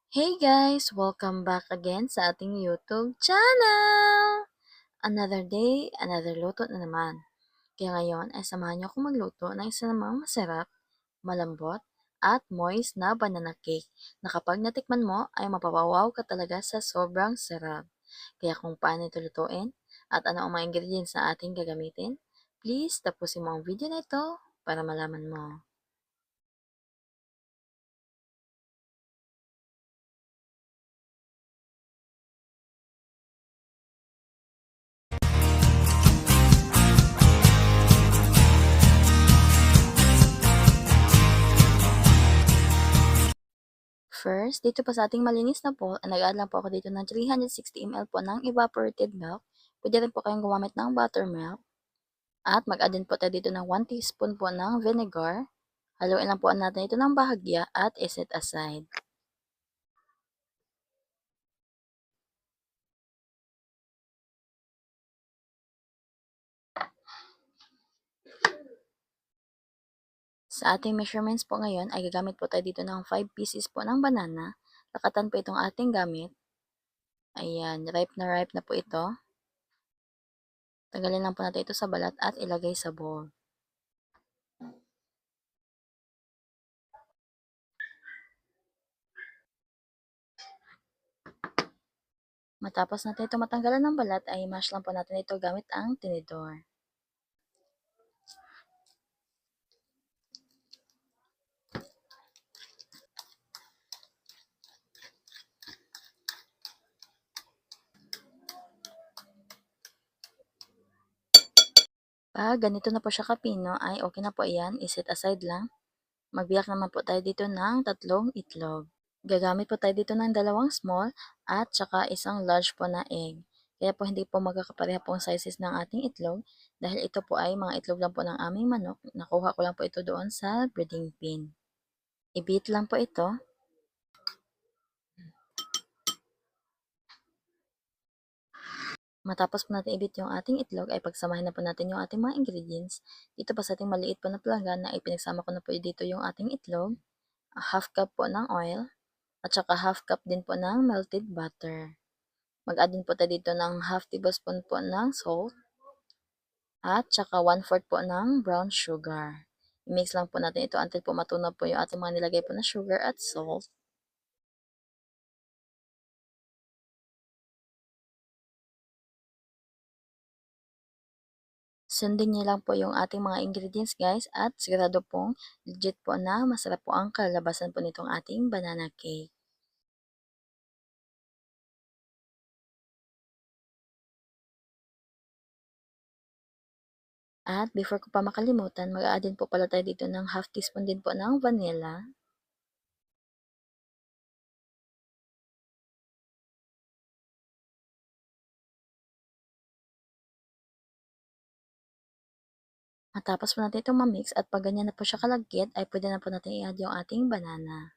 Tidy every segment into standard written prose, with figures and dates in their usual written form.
Hey guys! Welcome back again sa ating YouTube channel! Another day, another luto na naman. Kaya ngayon ay samahan niyo akong magluto ng isa namang masarap, malambot, at moist na banana cake na kapag natikman mo ay mapapawaw ka talaga sa sobrang sarap. Kaya kung paano ito lutuin at ano ang mga ingredients na ating gagamitin, please tapusin mo ang video na ito para malaman mo. First, dito pa sa ating malinis na bowl, nag-add lang po ako dito ng 360 ml po ng evaporated milk. Pwede rin po kayong gumamit ng buttermilk. At mag-add din po tayo dito ng 1 teaspoon po ng vinegar. Haluin lang po natin ito ng bahagya at iset aside. Sa ating measurements po ngayon ay gagamit po tayo dito ng 5 pieces po ng banana. Lakatan po itong ating gamit. Ayan, ripe na po ito. Tanggalin lang po natin ito sa balat at ilagay sa bowl. Matapos natin ito matanggalan ng balat ay mash lang po natin ito gamit ang tinidor. Pag ganito na po siya kapino ay okay na po yan, iset aside lang. Magbiyak naman po tayo dito ng 3 itlog. Gagamit po tayo dito ng 2 small at saka isang large po na egg. Kaya po hindi po magkakapareha po ang sizes ng ating itlog dahil ito po ay mga itlog lang po ng aming manok. Nakuha ko lang po ito doon sa breeding pin. I-beat lang po ito. Matapos po natin i-beat yung ating itlog ay pagsamahin na po natin yung ating mga ingredients. Dito pa sa ating maliit po na palagan na ipinagsama ko na po dito yung ating itlog, half cup po ng oil, at saka half cup din po ng melted butter. Mag-add din po tayo dito ng half tablespoon po ng salt, at saka 1/4 po ng brown sugar. I-mix lang po natin ito until po matunaw po yung ating mga nilagay po na sugar at salt. Sundin niyo lang po yung ating mga ingredients guys at sigurado pong legit po na masarap po ang kalabasan po nitong ating banana cake. At before ko pa makalimutan, mag-a-add din po pala tayo dito ng half teaspoon din po ng vanilla. Matapos po natin itong ma-mix at pag ganyan na po siya kalagkit, ay pwede na po natin i-add yung ating banana.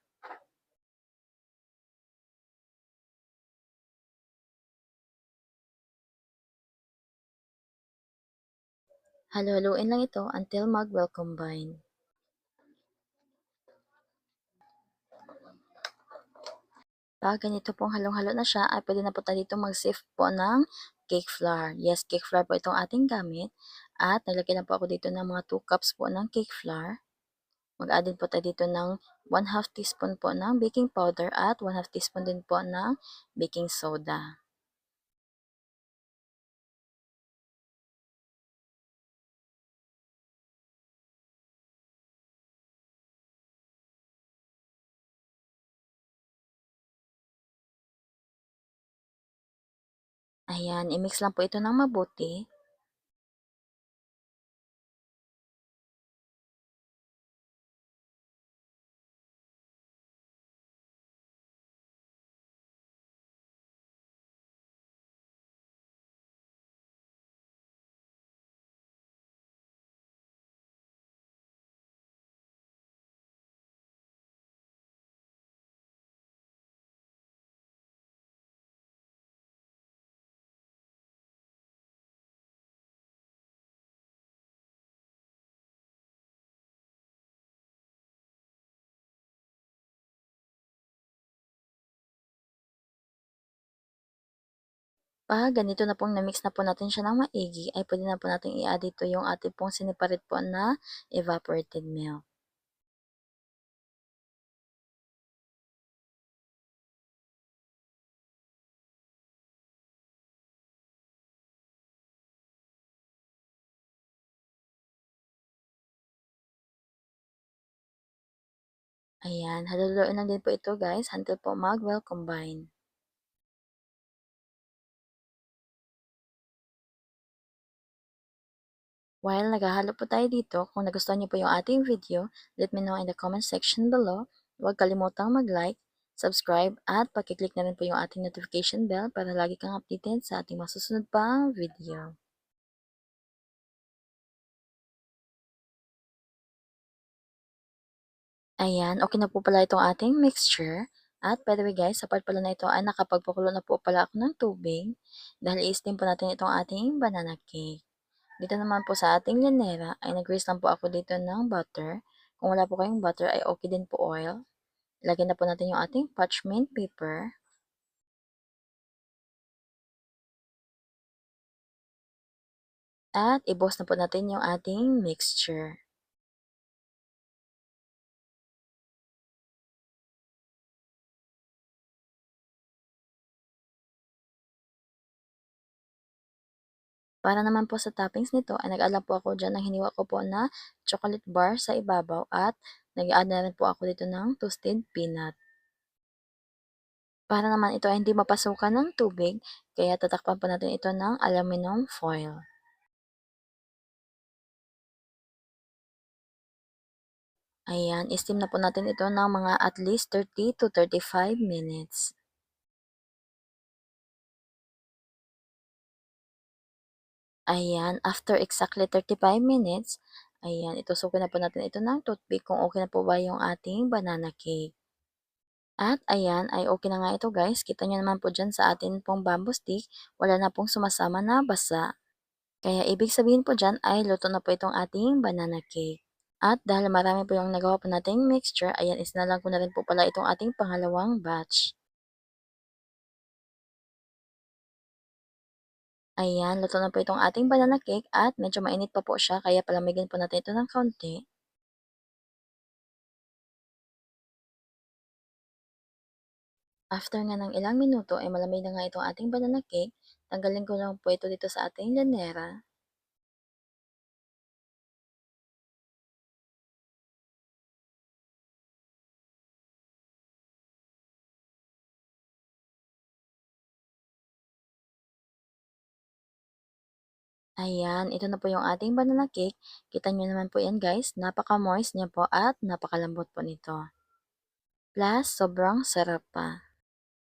Halo-haluin lang ito until mag-well combine. Pag ganito pong halong-halo na siya, ay pwede na po tayo dito mag-sift po ng cake flour. Yes, cake flour po itong ating gamit. At naglagay lang po ako dito ng mga 2 cups po ng cake flour. Mag-add din po tayo dito ng 1/2 teaspoon po ng baking powder at 1/2 teaspoon din po ng baking soda. Ayan, i-mix lang po ito ng mabuti. Pag ganito na pong na-mix na po natin siya ng maigi, ay pwede na po natin i-add dito yung ating pong siniparit po na evaporated milk. Ayan, haluin lang din po ito guys until po mag-well combine. While naghahalo po tayo dito, kung nagustuhan niyo po yung ating video, let me know in the comment section below. Huwag kalimutang mag-like, subscribe, at pakiclick na rin po yung ating notification bell para lagi kang updated sa ating masusunod pang video. Ayan, okay na po pala itong ating mixture. At by the way guys, sa part pala na ito ay nakapagpakulo na po pala ako ng tubig dahil i-steam po natin itong ating banana cake. Dito naman po sa ating linera ay nag-grease lang po ako dito ng butter. Kung wala po kayong butter ay okay din po oil. Ilagay na po natin yung ating parchment paper. At i-boss na po natin yung ating mixture. Para naman po sa toppings nito ay nag-add po ako dyan ng hiniwa ko po na chocolate bar sa ibabaw at nag-add na rin po ako dito ng toasted peanut. Para naman ito ay hindi mapasukan ng tubig, kaya tatakpan po natin ito ng aluminum foil. Ayan, steam na po natin ito ng mga at least 30 to 35 minutes. Ayan, after exactly 35 minutes, ayan, itusukin na po natin ito ng toothpick kung okay na po ba yung ating banana cake. At ayan, ay okay na nga ito guys. Kita nyo naman po dyan sa atin pong bamboo stick, wala na pong sumasama na basa. Kaya ibig sabihin po dyan ay luto na po itong ating banana cake. At dahil marami po yung nagawa po nating mixture, ayan, isinalang ko na rin po pala itong ating pangalawang batch. Ayan, luto na po itong ating banana cake at medyo mainit pa po siya kaya palamigin po natin ito ng kaunti. After nga ng ilang minuto ay malamig na nga itong ating banana cake, tanggalin ko lang po ito dito sa ating lanera. Ayan, ito na po yung ating banana cake. Kita nyo naman po yan guys, napaka-moist niya po at napakalambot po nito. Plus, sobrang sarap pa.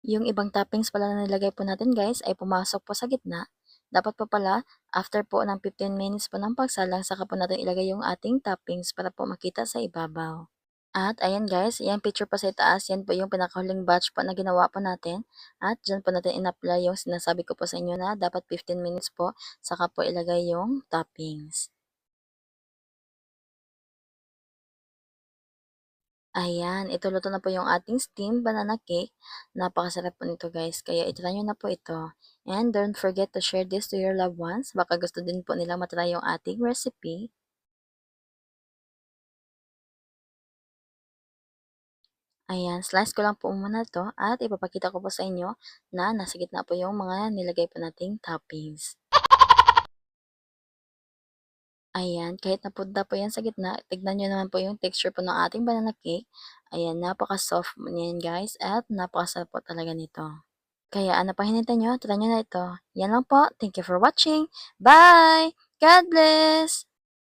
Yung ibang toppings pala na nilagay po natin guys ay pumasok po sa gitna. Dapat po pala, after po ng 15 minutes po ng pagsalang, saka po natin ilagay yung ating toppings para po makita sa ibabaw. At ayan guys, yung picture po sa itaas, yan po yung pinakahuling batch po na ginawa po natin. At dyan po natin in-apply yung sinasabi ko po sa inyo na dapat 15 minutes po, saka po ilagay yung toppings. Ayan, ito luto na po yung ating steamed banana cake. Napakasarap po nito guys, kaya itry nyo na po ito. And don't forget to share this to your loved ones. Baka gusto din po nila matry yung ating recipe. Ayan, slice ko lang po muna to at ipapakita ko po sa inyo na nasa gitna po yung mga nilagay po nating toppings. Ayan, kahit napunta po yan sa gitna, tignan nyo naman po yung texture po ng ating banana cake. Ayan, napaka-soft niyan guys at napakasarap po talaga nito. Kaya ano pa hinintay nyo, try nyo na ito. Yan lang po. Thank you for watching. Bye! God bless!